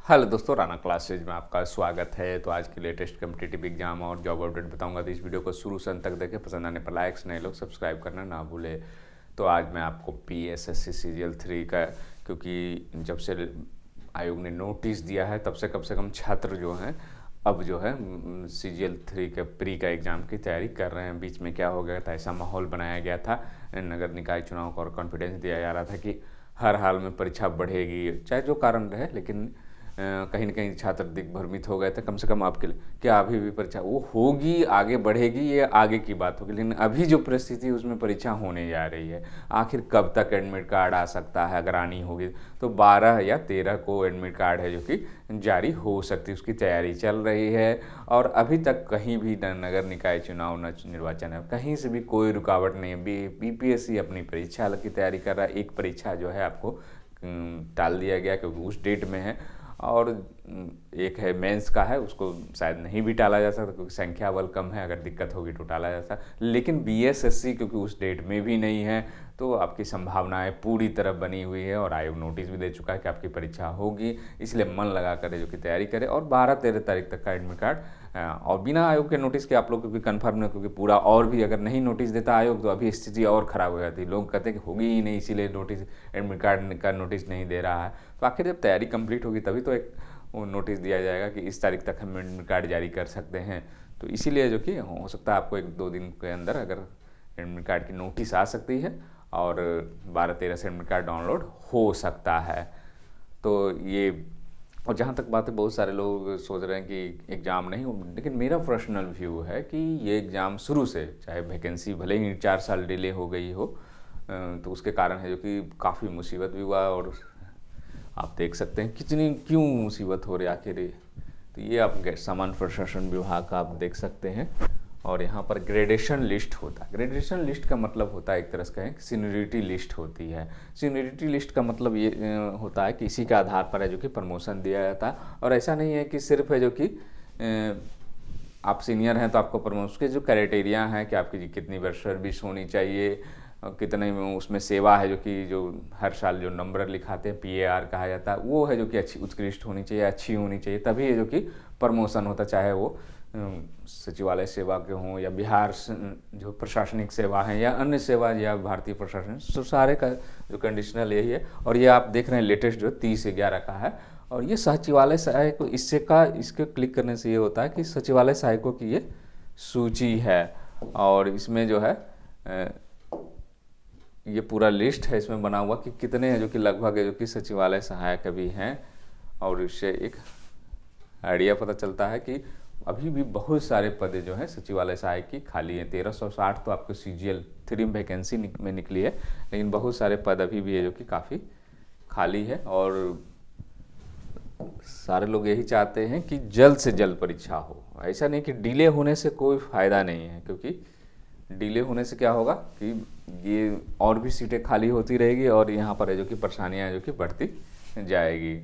Hello दोस्तों, Rana classes में आपका स्वागत है। तो आज की लेटेस्ट कम्पिटिटिव एग्जाम और जॉब अपडेट बताऊंगा। तो इस वीडियो को शुरू से अंत तक देखें। पसंद आने पर लाइक्स, नए लोग सब्सक्राइब करना ना भूले। तो आज मैं आपको PSSC सीजीएल 3 का, क्योंकि जब से आयोग ने नोटिस दिया है तब से कम छात्र जो हैं अब जो है CGL 3 के प्री का एग्ज़ाम की तैयारी कर रहे हैं। बीच में क्या हो गया था, ऐसा माहौल बनाया गया था नगर निकाय चुनाव को और कॉन्फिडेंस दिया जा रहा था कि हर हाल में परीक्षा बढ़ेगी, चाहे जो कारण रहे। लेकिन कहीं ना कहीं छात्र दिग्भ्रमित हो गए थे। कम से कम आपके लिए क्या अभी भी परीक्षा वो होगी, आगे बढ़ेगी, ये आगे की बात होगी। लेकिन अभी जो परिस्थिति है उसमें परीक्षा होने जा रही है। आखिर कब तक एडमिट कार्ड आ सकता है, अगर आनी होगी तो 12 या 13 को एडमिट कार्ड है जो कि जारी हो सकती है, उसकी तैयारी चल रही है। और अभी तक कहीं भी न नगर निकाय चुनाव न निर्वाचन है, कहीं से भी कोई रुकावट नहीं है। BPSC अपनी परीक्षा की तैयारी कर रहा है। एक परीक्षा जो है आपको टाल दिया गया क्योंकि उस डेट में है, और एक है मेंस का है, उसको शायद नहीं भी टाला जा सकता क्योंकि संख्या बल कम है। अगर दिक्कत होगी तो टाला जा सकता। लेकिन BSSC क्योंकि उस डेट में भी नहीं है, तो आपकी संभावनाएं पूरी तरह बनी हुई है। और आयोग नोटिस भी दे चुका है कि आपकी परीक्षा होगी, इसलिए मन लगा करे जो कि तैयारी करे। और 12-13 तारीख तक का एडमिट कार्ड और बिना आयोग के नोटिस के आप लोग क्योंकि कन्फर्म नहीं, क्योंकि पूरा और भी अगर नहीं नोटिस देता आयोग तो अभी स्थिति और ख़राब हो जाती। लोग कहते हैं कि होगी ही नहीं, इसीलिए नोटिस एडमिट कार्ड का नोटिस नहीं दे रहा है। तो आखिर जब तैयारी कंप्लीट होगी तभी तो एक वो नोटिस दिया जाएगा कि इस तारीख तक हम एडमिट कार्ड जारी कर सकते हैं। तो इसीलिए जो कि हो सकता है आपको 1-2 दिन के अंदर अगर एडमिट कार्ड की नोटिस आ सकती है और 12-13 से एडमिट कार्ड डाउनलोड हो सकता है। तो ये, और जहाँ तक बात है, बहुत सारे लोग सोच रहे हैं कि एग्ज़ाम नहीं हो, लेकिन मेरा पर्सनल व्यू है कि ये एग्ज़ाम शुरू से, चाहे वैकेंसी भले ही 4 साल डिले हो गई हो, तो उसके कारण है जो कि काफ़ी मुसीबत भी हुआ। और आप देख सकते हैं कितनी क्यों मुसीबत हो रही आखिर ये। तो ये आप सामान्य प्रशासन विभाग का आप देख सकते हैं। और यहाँ पर ग्रेडेशन लिस्ट होता है। ग्रेडेशन लिस्ट का मतलब होता है, एक तरह से कहें, सीनियरिटी लिस्ट होती है। सीनियरिटी लिस्ट का मतलब ये होता है कि इसी के आधार पर है जो कि प्रमोशन दिया जाता है। और ऐसा नहीं है कि सिर्फ है जो कि आप सीनियर हैं तो आपको प्रमोशन, उसके जो क्राइटेरिया हैं कि आपकी कितनी वर्ष सर्विस होनी चाहिए, कितने में उसमें सेवा है, जो हर साल जो नंबर लिखाते हैं PAR कहा जाता है, वो है जो कि अच्छी उत्कृष्ट होनी चाहिए, अच्छी होनी चाहिए, तभी है जो कि प्रमोशन होता। चाहे वो सचिवालय सेवा के हों या बिहार जो प्रशासनिक सेवा है या अन्य सेवा या भारतीय प्रशासन, तो सारे का जो कंडीशनल यही है। और ये आप देख रहे हैं लेटेस्ट जो 30/11 का है। और ये सचिवालय सहायक, इसके क्लिक करने से ये होता है कि सचिवालय सहायकों की ये सूची है। और इसमें जो है ये पूरा लिस्ट है इसमें बना हुआ कि कितने हैं जो कि लगभग है जो कि सचिवालय सहायक अभी हैं। और इससे एक आइडिया पता चलता है कि अभी भी बहुत सारे पद जो हैं सचिवालय सहायक की खाली हैं। 1360 तो आपको CGL 3 वैकेंसी में निकली है, लेकिन बहुत सारे पद अभी भी है जो कि काफ़ी खाली है। और सारे लोग यही चाहते हैं कि जल्द से जल्द परीक्षा हो। ऐसा नहीं कि डिले होने से कोई फ़ायदा नहीं है, क्योंकि डिले होने से क्या होगा कि ये और भी सीटें खाली होती रहेगी और यहाँ पर है जो कि परेशानियाँ जो कि बढ़ती जाएगी।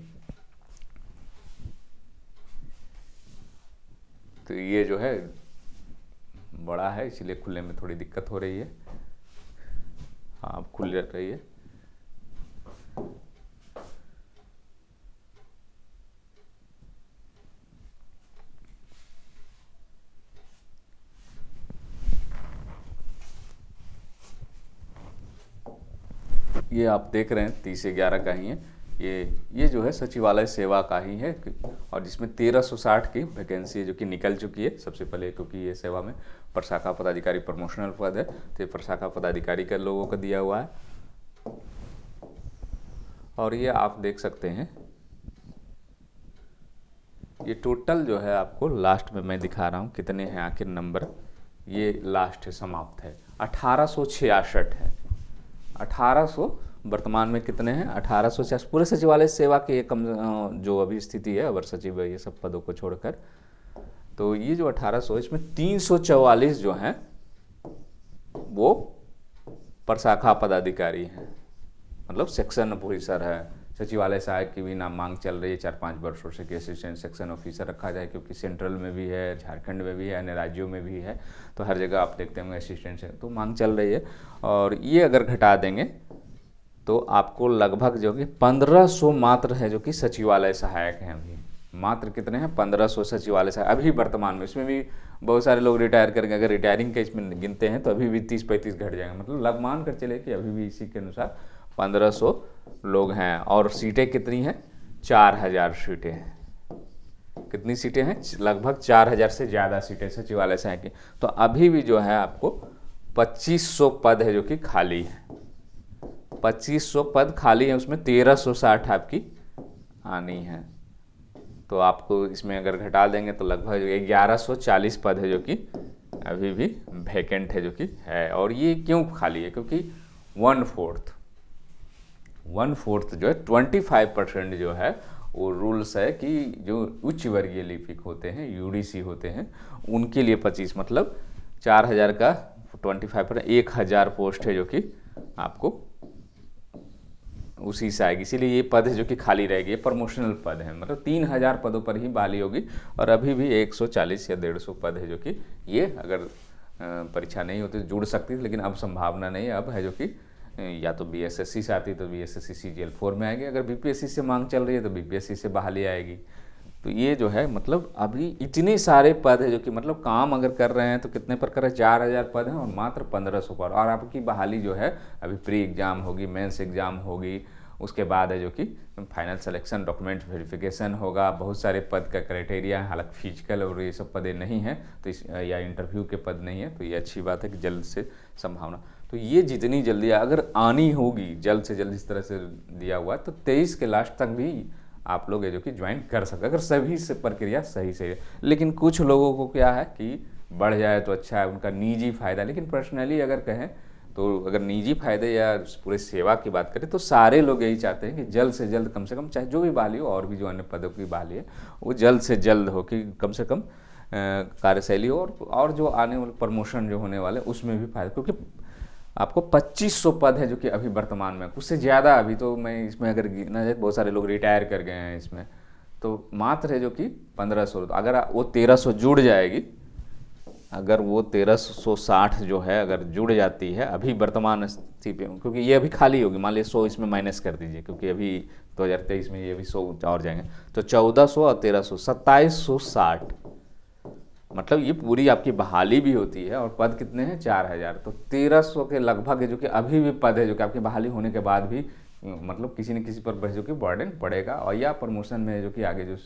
तो ये जो है बड़ा है, इसलिए खुलने में थोड़ी दिक्कत हो रही है। हाँ, अब खुल रही है। ये आप देख रहे हैं 30/11 का ही है। ये जो है सचिवालय सेवा का ही है, और जिसमें 1360 की वैकेंसी जो कि निकल चुकी है सबसे पहले, क्योंकि ये सेवा में प्रशाखा पदाधिकारी प्रमोशनल पद है, तो ये प्रशाखा पदाधिकारी के लोगों को दिया हुआ है। और ये आप देख सकते हैं, ये टोटल जो है आपको लास्ट में मैं दिखा रहा हूँ कितने हैं आखिर नंबर। ये लास्ट समाप्त है 1866 है। 1800 वर्तमान में कितने हैं, 1866 पूरे सचिवालय सेवा के कम जो अभी स्थिति है अवर सचिव ये सब पदों को छोड़कर। तो ये जो 1800, इसमें 344 जो हैं वो प्रशाखा पदाधिकारी हैं, मतलब सेक्शन ऑफिसर है। सचिवालय सहायक की भी नाम मांग चल रही है 4-5 वर्षों से कि असिस्टेंट सेक्शन ऑफिसर रखा जाए, क्योंकि सेंट्रल में भी है, झारखंड में भी है, अन्य राज्यों में भी है। तो हर जगह आप देखते होंगे असिस्टेंट से तो मांग चल रही है। और ये अगर घटा देंगे तो आपको लगभग जो कि 1500 मात्र है जो कि सचिवालय सहायक हैं अभी। मात्र कितने हैं? 1500 सचिवालय सहायक अभी वर्तमान में। इसमें भी बहुत सारे लोग रिटायर करेंगे, अगर रिटायरिंग के इसमें गिनते हैं तो अभी भी 30-35 घट जाएंगे, मतलब लग मान कर चले कि अभी भी इसी के अनुसार 1500 लोग हैं। और सीटें कितनी हैं? 4000 सीटें हैं। कितनी सीटें हैं? लगभग 4000 से ज़्यादा सीटें सचिवालय सहायक की। तो अभी भी जो है आपको 2500 पद है जो कि खाली है। 2500 पद खाली है, उसमें 1360 आपकी आनी है। तो आपको इसमें अगर घटा देंगे तो लगभग 1140 पद है जो कि अभी भी वैकेंट है जो कि है। और ये क्यों खाली है? क्योंकि 1/4 जो है 25% जो है वो रूल्स है कि जो उच्च वर्गीय लिपिक होते हैं, यूडीसी होते हैं, उनके लिए 25, मतलब 4000 का 25%, 1000 पोस्ट है जो कि आपको उसी से आएगी। इसीलिए ये पद है जो कि खाली रहेगी, ये प्रमोशनल पद है, मतलब 3000 पदों पर ही बहाली होगी। और अभी भी 140 या 150 पद है जो कि ये अगर परीक्षा नहीं होती तो जुड़ सकती थी, लेकिन अब संभावना नहीं है। अब है जो कि या तो बीएसएससी से आती तो बीएसएससी सीजीएल 4 में आएगी, अगर बीपीएससी से मांग चल रही है तो बीपीएससी से बहाली आएगी। तो ये जो है मतलब अभी इतने सारे पद है जो कि मतलब काम अगर कर रहे हैं तो कितने पर कर रहे हैं? 4000 पद हैं और मात्र 1500 पर। और आपकी बहाली जो है अभी प्री एग्ज़ाम होगी, मेंस एग्ज़ाम होगी, उसके बाद है जो कि फाइनल सिलेक्शन, डॉक्यूमेंट वेरिफिकेशन होगा। बहुत सारे पद का क्राइटेरिया है, हालांकि फिजिकल और ये सब पदें नहीं हैं तो या इंटरव्यू के पद नहीं है, तो ये अच्छी बात है कि जल्द से संभावना। तो ये जितनी जल्दी अगर आनी होगी, जल्द से जल्द इस तरह से दिया हुआ है तो 23 के लास्ट तक भी आप लोग है जो कि ज्वाइन कर सकते, अगर सभी से प्रक्रिया सही है। लेकिन कुछ लोगों को क्या है कि बढ़ जाए तो अच्छा है, उनका निजी फ़ायदा। लेकिन पर्सनली अगर कहें तो अगर निजी फ़ायदे या पूरे सेवा की बात करें तो सारे लोग यही चाहते हैं कि जल्द से जल्द, कम से कम चाहे जो भी बहाली हो, और भी जो अन्य पदों की बहाली है वो जल्द से जल्द हो, कि कम से कम कार्यशैली हो, और जो आने वाले प्रमोशन जो होने वाले उसमें भी फायदा। क्योंकि आपको 2500 पद है जो कि अभी वर्तमान में, उससे ज़्यादा अभी तो मैं इसमें अगर गिना जाए बहुत सारे लोग रिटायर कर गए हैं इसमें, तो मात्र है जो कि 1500। अगर वो 1300 जुड़ जाएगी, अगर वो 1360 जो है अगर जुड़ जाती है अभी वर्तमान स्थिति पे, क्योंकि ये अभी खाली होगी, मान लीजिए 100 इसमें माइनस कर दीजिए, क्योंकि अभी 2023 में ये भी 100 और जाएंगे, तो 1400 और 1300 2760, मतलब ये पूरी आपकी बहाली भी होती है। और पद कितने हैं? 4000। तो 1300 के लगभग है जो कि अभी भी पद है जो कि आपकी बहाली होने के बाद भी मतलब किसी न किसी पर जो कि बर्डन पड़ेगा, और या प्रमोशन में जो कि आगे जो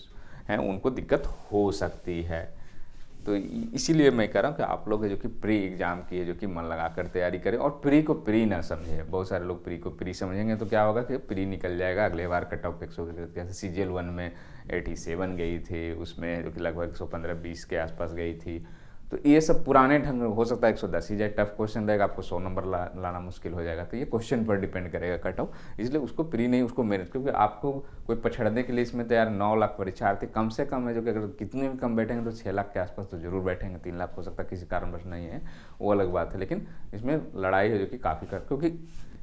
हैं उनको दिक्कत हो सकती है। तो इसीलिए मैं कह रहा हूँ कि आप लोग जो कि प्री एग्ज़ाम की है जो कि मन लगा कर तैयारी करें, और प्री को प्री ना समझें। बहुत सारे लोग प्री को प्री समझेंगे तो क्या होगा कि प्री निकल जाएगा, अगले बार कट ऑफ 100, जैसे सीजीएल 1 में 87 गई थी, उसमें जो कि लगभग 115-20 के आसपास गई थी। तो ये सब पुराने ढंग, हो सकता है 110 ही जाए, टफ क्वेश्चन रहेगा, आपको 100 नंबर लाना मुश्किल हो जाएगा। तो ये क्वेश्चन पर डिपेंड करेगा कट ऑफ, इसलिए उसको प्री नहीं, उसको मेरिट। क्योंकि आपको कोई पछड़ने के लिए इसमें तैयार 9 लाख परीक्षार्थी कम से कम है जो कि अगर कितने भी कम बैठेंगे तो 6 लाख के आसपास तो जरूर बैठेंगे। 3 लाख हो सकता है किसी कारणवश नहीं है, वो अलग बात है। लेकिन इसमें लड़ाई है जो कि काफ़ी क्योंकि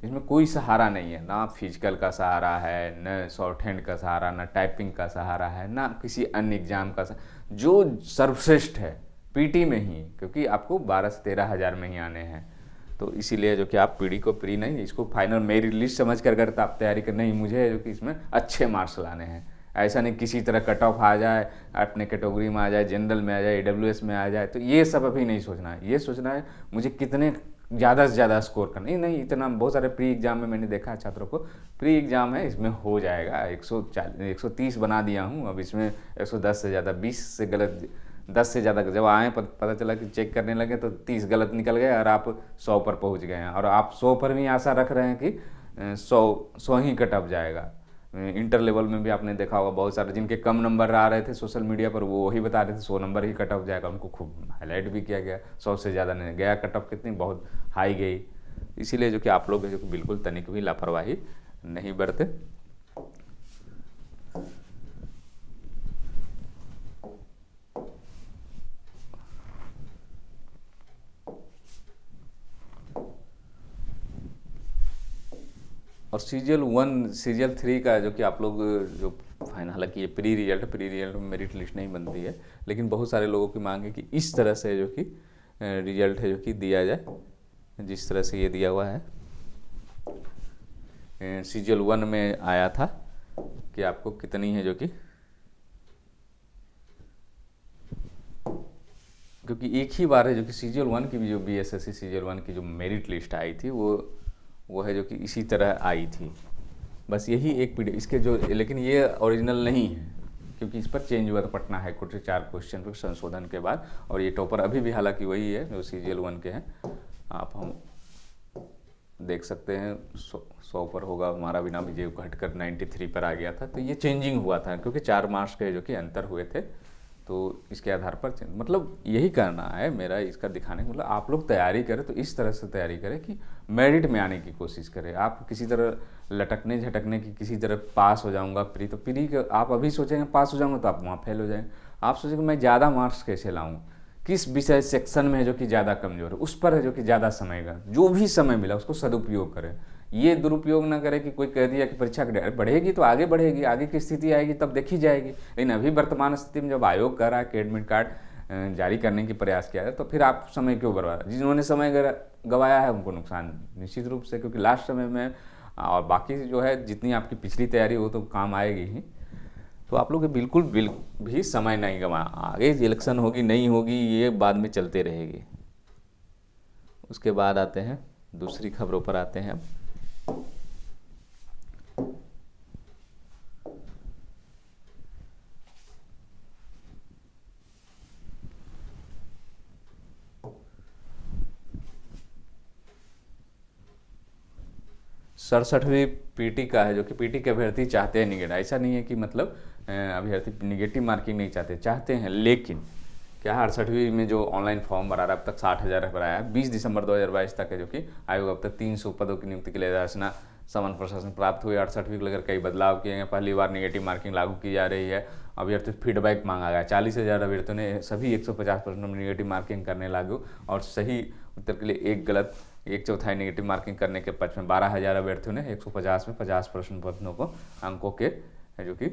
इसमें कोई सहारा नहीं है, ना फिजिकल का सहारा है, न शॉर्ट हैंड का सहारा, ना टाइपिंग का सहारा है, ना किसी अन्य एग्जाम का सहारा। जो सर्वश्रेष्ठ है पीटी में ही, क्योंकि आपको 12 से 13 हज़ार में ही आने हैं। तो इसीलिए जो कि आप पीडी को प्री नहीं, इसको फाइनल मेरिट लिस्ट समझ कर करते आप तैयारी कर, नहीं मुझे जो कि इसमें अच्छे मार्क्स लाने हैं। ऐसा नहीं किसी तरह कट ऑफ आ जाए, अपने कैटेगरी में आ जाए, जनरल में आ जाए, ईडब्ल्यूएस में आ जाए, तो ये सब अभी नहीं सोचना है। ये सोचना है मुझे कितने ज़्यादा से ज़्यादा स्कोर करना। नहीं इतना, बहुत सारे प्री एग्जाम में मैंने देखा है छात्रों को, प्री एग्जाम है इसमें हो जाएगा 130 बना दिया हूँ, अब इसमें 110 से ज़्यादा, 20 से गलत, 10 से ज़्यादा जब आए पता चला कि चेक करने लगे तो 30 गलत निकल गए और आप 100 पर पहुंच गए हैं। और आप 100 पर भी आशा रख रहे हैं कि 100 ही कट ऑफ जाएगा। इंटर लेवल में भी आपने देखा होगा बहुत सारे जिनके कम नंबर आ रहे थे सोशल मीडिया पर, वो वही बता रहे थे 100 नंबर ही कट ऑफ जाएगा, उनको खूब हाईलाइट भी किया गया। 100 से ज़्यादा नहीं गया, कट ऑफ कितनी बहुत हाई गई। इसीलिए जो कि आप लोग जो कि बिल्कुल तनिक भी लापरवाही नहीं बरते। और सीजीएल 1 सीजीएल 3 का जो कि आप लोग जो फाइनल, हालांकि ये प्री रिजल्ट में मेरिट लिस्ट नहीं बनती है, लेकिन बहुत सारे लोगों की मांग है कि इस तरह से जो कि रिजल्ट है जो कि दिया जाए, जिस तरह से ये दिया हुआ है। CGL 1 में आया था कि आपको कितनी है, जो कि क्योंकि एक ही बार है जो कि CGL 1 की भी, जो BSSC CGL 1 की जो मेरिट लिस्ट आई थी वो है जो कि इसी तरह आई थी। बस यही एक PDF इसके जो, लेकिन ये ओरिजिनल नहीं है क्योंकि इस पर चेंज हुआ था पटना हाई कोर्ट से 4 क्वेश्चन पर संशोधन के बाद, और ये टॉपर अभी भी हालांकि वही है जो CGL 1 के हैं। आप हम देख सकते हैं 100 पर होगा हमारा भी नाम, ये घटकर 93 पर आ गया था। तो ये चेंजिंग हुआ था क्योंकि 4 मार्क्स के जो कि अंतर हुए थे, तो इसके आधार पर मतलब यही करना है मेरा, इसका दिखाने का मतलब आप लोग तैयारी करें तो इस तरह से तैयारी करें कि मेरिट में आने की कोशिश करें। आप किसी तरह लटकने झटकने की, किसी तरह पास हो जाऊंगा प्री, तो प्री के आप अभी सोचेंगे पास हो जाऊंगा तो आप वहाँ फेल हो जाएंगे। आप सोचेंगे मैं ज़्यादा मार्क्स कैसे लाऊं, किस विषय सेक्शन में है जो कि ज़्यादा कमज़ोर है, उस पर है जो कि ज़्यादा समय का, जो भी समय मिला उसको सदुपयोग करें। ये दुरुपयोग ना करें कि कोई कह दिया कि परीक्षा बढ़ेगी तो आगे बढ़ेगी, आगे की स्थिति आएगी तब देखी जाएगी। लेकिन अभी वर्तमान स्थिति में जब आयोग कर रहा है कि एडमिट कार्ड जारी करने की प्रयास किया है, तो फिर आप समय क्यों बर्बाद। जिन्होंने समय गवाया है उनको नुकसान निश्चित रूप से, क्योंकि लास्ट समय में और बाकी जो है जितनी आपकी पिछली तैयारी वो तो काम आएगी ही। तो आप लोग बिल्कुल भी समय नहीं गंवा, आगे इलेक्शन होगी नहीं होगी ये बाद में चलते रहेगी। उसके बाद आते हैं दूसरी खबरों पर आते हैं। सड़सठवीं पीटी का है जो कि पीटी के अभ्यर्थी चाहते हैं निगेटिव। ऐसा नहीं है कि मतलब अभ्यर्थी निगेटिव मार्किंग नहीं चाहते हैं, लेकिन क्या 68वीं में जो ऑनलाइन फॉर्म भरा रहा है, अब तक 60,000 भराया है। 20 दिसंबर 2022 तक है जो कि आयोग अब तक 300 पदों की नियुक्ति के लिए याचना सामान्य प्रशासन प्राप्त हुई। 68वीं को लेकर कई बदलाव किए गए। पहली बार निगेटिव मार्किंग लागू की जा रही है। अभ्यर्थी फीडबैक मांगा गया। 40,000 अभ्यर्थियों ने सभी 150% में निगेटिव मार्किंग करने लागू, और सही उत्तर के लिए एक गलत 1/4 नेगेटिव मार्किंग करने के पक्ष में 12,000 अभ्यर्थियों ने 150 में 50 प्रश्न पत्रों को अंकों के जो कि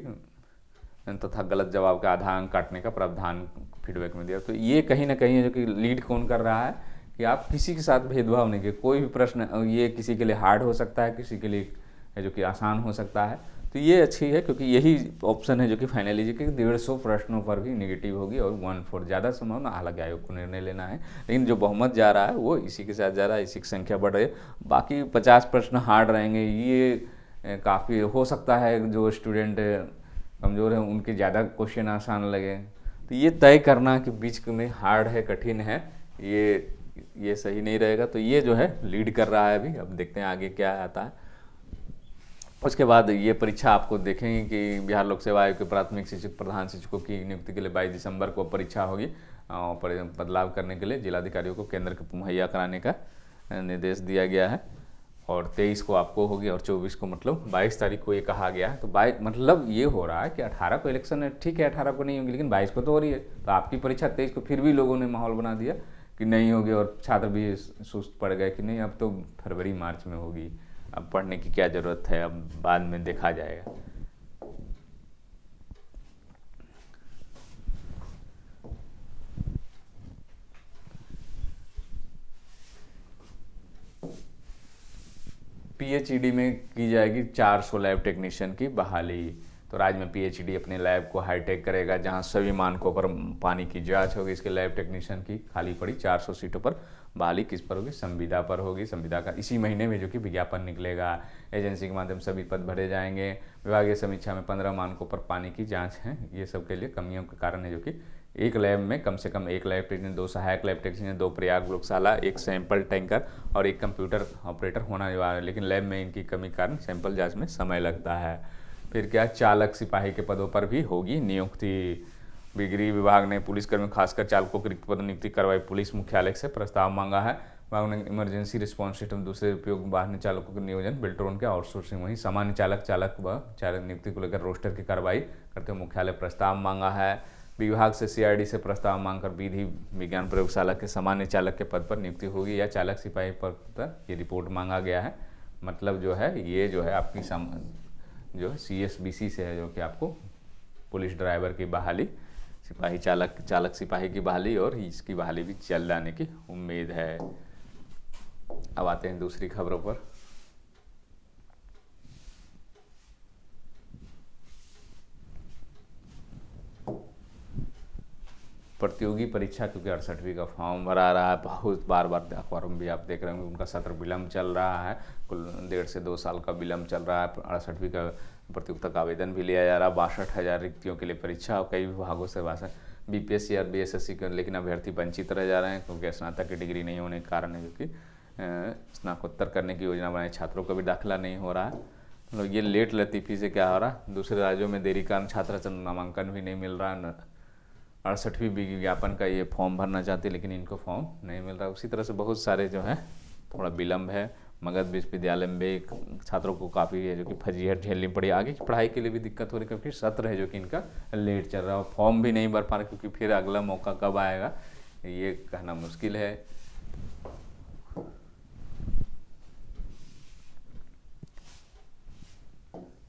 तथा गलत जवाब का आधा अंक काटने का प्रावधान फीडबैक में दिया। तो ये कहीं ना कहीं है जो कि लीड कौन कर रहा है कि आप किसी के साथ भेदभाव नहीं किए। कोई भी प्रश्न ये किसी के लिए हार्ड हो सकता है, किसी के लिए है जो कि आसान हो सकता है। तो ये अच्छी है क्योंकि यही ऑप्शन है जो कि फाइनली जी कि 150 प्रश्नों पर भी निगेटिव होगी और 1/4 ज़्यादा संभावना, हालांकि आयोग को निर्णय लेना है, लेकिन जो बहुमत जा रहा है वो इसी के साथ जा रहा है, इसी की संख्या बढ़ रही है। बाकी 50 प्रश्न हार्ड रहेंगे, ये काफ़ी हो सकता है जो स्टूडेंट कमज़ोर है उनके ज़्यादा क्वेश्चन आसान लगे। तो ये तय करना कि बीच में हार्ड है कठिन है, ये सही नहीं रहेगा। तो ये जो है लीड कर रहा है अभी, अब देखते हैं आगे क्या आता है। उसके बाद ये परीक्षा आपको देखेंगे कि बिहार लोक सेवा आयोग के प्राथमिक शिक्षक प्रधान शिक्षकों की नियुक्ति के लिए 22 दिसंबर को परीक्षा होगी। बदलाव करने के लिए जिलाधिकारियों को केंद्र को मुहैया कराने का निर्देश दिया गया है, और 23 को आपको होगी और 24 को, मतलब 22 तारीख को ये कहा गया है। तो 22 मतलब ये हो रहा है कि 18 को इलेक्शन है, ठीक है 18 को नहीं होगी, लेकिन 22 को तो हो रही है। तो आपकी परीक्षा 23 को फिर भी लोगों ने माहौल बना दिया कि नहीं होगी, और छात्र भी सुस्त पड़ गए कि नहीं अब तो फरवरी मार्च में होगी, अब पढ़ने की क्या ज़रूरत है, अब बाद में देखा जाएगा। PHED में की जाएगी 400 लैब टेक्नीशियन की बहाली। तो राज्य में PHED अपने लैब को हाईटेक करेगा, जहां सभी मानकों पर पानी की जांच होगी। इसके लैब टेक्नीशियन की खाली पड़ी 400 सीटों पर बहाली किस पर होगी, संविदा पर होगी। संविदा का इसी महीने में जो कि विज्ञापन निकलेगा, एजेंसी के माध्यम से सभी पद भरे जाएंगे। विभागीय समीक्षा में 15 मानकों पर पानी की जाँच है। ये सब के लिए कमियों के कारण है जो कि एक लैब में कम से कम 1 लैब टेक्नीशियन, 2 सहायक लैब टेक्नीशियन, 2 प्रयाग प्रयोगशाला, 1 सैंपल टैंकर और 1 कंप्यूटर ऑपरेटर होना अनिवार्य है। लेकिन लैब में इनकी कमी कारण सैंपल जांच में समय लगता है। फिर क्या, चालक सिपाही के पदों पर भी होगी नियुक्ति। गृह विभाग ने पुलिसकर्मी खासकर चालकों की रिक्त पद नियुक्ति करवाई। पुलिस मुख्यालय से प्रस्ताव मांगा है। विभाग ने इमरजेंसी रिस्पॉन्स सिस्टम, दूसरे उपयोग वाहन चालकों के नियोजन, बेल्ट्रोन के आउटसोर्सिंग, वहीं सामान्य चालक व चालक नियुक्ति को लेकर रोस्टर की कार्रवाई करते हुए मुख्यालय प्रस्ताव मांगा है। विभाग से CID से प्रस्ताव मांगकर विधि विज्ञान प्रयोगशाला के सामान्य चालक के पद पर नियुक्ति होगी या चालक सिपाही पद पर, ये रिपोर्ट मांगा गया है। मतलब जो है ये जो है आपकी जो है CSBC से है, जो कि आपको पुलिस ड्राइवर की बहाली, सिपाही चालक सिपाही की बहाली और इसकी बहाली भी चल जाने की उम्मीद है। अब आते हैं दूसरी खबरों पर। प्रतियोगी परीक्षा क्योंकि 68वीं का फॉर्म भरा रहा है, बहुत बार अखबारों में भी आप देख रहे होंगे उनका सत्र विलम्ब चल रहा है, कुल 1.5 से 2 साल का विलम्ब चल रहा है। 68वीं का प्रतियोगिता का आवेदन भी लिया जा रहा है। 62,000 रिक्तियों के लिए परीक्षा और कई विभागों से BPSC और BSSC के लेकिन अभ्यर्थी वंचित रह जा रहे हैं क्योंकि स्नातक की डिग्री नहीं होने के कारण है, क्योंकि स्नातकोत्तर करने की योजना बनाए छात्रों का भी दाखिला नहीं हो रहा है। मतलब ये लेट लतीफ़ी से क्या हो रहा है, दूसरे राज्यों में देरी कारण छात्र नामांकन भी नहीं मिल रहा है। 68वीं विज्ञापन का ये फॉर्म भरना चाहते लेकिन इनको फॉर्म नहीं मिल रहा। उसी तरह से बहुत सारे जो है थोड़ा विलम्ब है। मगध विश्वविद्यालय में भी छात्रों को काफ़ी है जो कि फजीहत झेलनी पड़ी, आगे की पढ़ाई के लिए भी दिक्कत हो रही क्योंकि सत्र है जो कि इनका लेट चल रहा है, फॉर्म भी नहीं भर पा रहे क्योंकि फिर अगला मौका कब आएगा ये कहना मुश्किल है।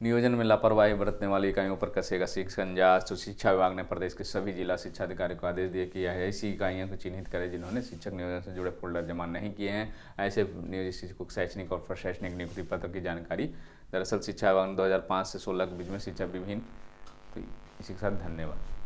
नियोजन में लापरवाही बरतने वाली इकाइयों पर कसेगा शिकंजा। तो शिक्षा विभाग ने प्रदेश के सभी जिला शिक्षा अधिकारी को आदेश दिया कि ऐसी इकाइयों को चिन्हित करें जिन्होंने शिक्षक नियोजन से जुड़े फोल्डर जमा नहीं किए हैं। ऐसे नियोजित शिक्षकों को शैक्षणिक और प्रशासनिक नियुक्ति पत्र की जानकारी। दरअसल शिक्षा विभाग ने 2005 से 16 के बीच में शिक्षा विभिन्न। तो इसी के साथ धन्यवाद।